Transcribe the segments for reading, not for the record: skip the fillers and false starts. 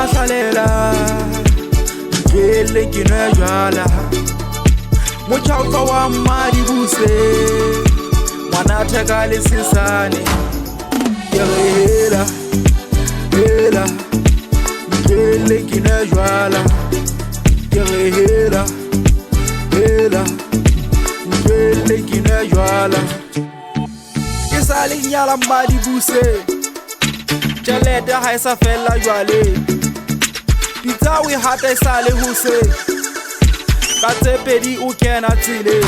mahlalela Gele ke nwe Joala Mochaufa wa mmadi buse Mwana theka le sesane Ke re hela Hela Gele ke nwe Joala Ke re hela Hela Gele ke nwe Joala Ke sa le nyala mmadi buse Tšhelete ha e sa fela jwale Ditsawi hata e sa le hose Ka tse pedi o kena tsile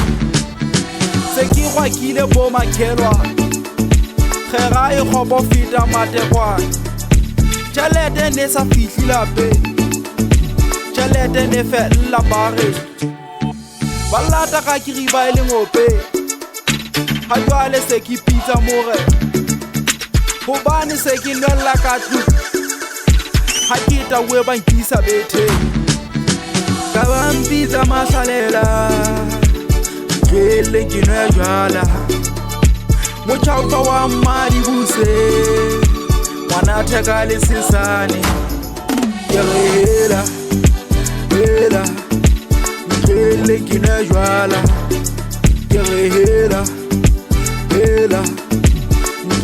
Se ke gwakile bo makhelwa Kgera e kgopo feta matekwana Tšhelete ne sa fihli lape Tšhelete ne fela bare Ba lata ka kiriba e le ngope Ha jwale se ke pizza more Hobane se ke nwella ka tlu Ha ke ta we ba nkisa bethe Ka ba mpitsa mahlalela Gele ke nwe Joala Mochaufa wa mmadi buse Mwana theka le sesane Ke re hela Hela Gele ke nwe Joala Ke re hela Hela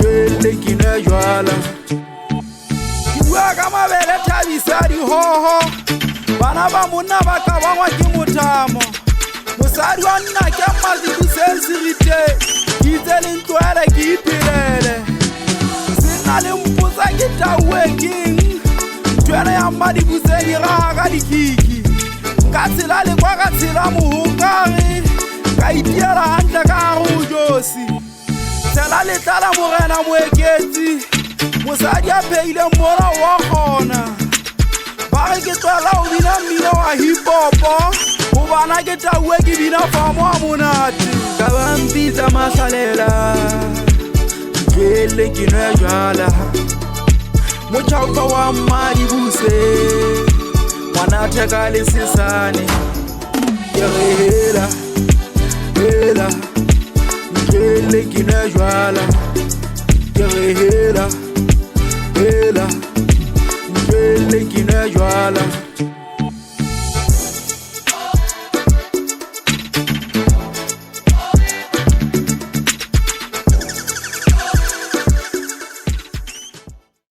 Gele ke nwe Joala Ke bua ka mabele thabisa dihoho Bana ba monna ba ka bangwa ke mothamo Mosadi wa nna ke mazibu sensirite Ke itse le ntloele ke iphelele Sena le mpotsa ke tauwe keng Ntwele ya mmadibuse di raga ka dikiki Ka tshela le kwa ka tshela mohokare Ka itiela hantle ka hare ho josi Tshela letlala morena moeketsi Mosadi a phehile mmola wa kgona Ba re ke tlwela ho bina mmino wa hip-hopo Hobana ke tauwe ke bina famo wa monate Ka ba mpitsa mahlalela Gele ke nwe Joala Mochaufa wa mmadi buse Mwana theka le sesane Ke re hela Hela Gele ke nwe Joala Ke re hela Hela Gele ke nwe Joala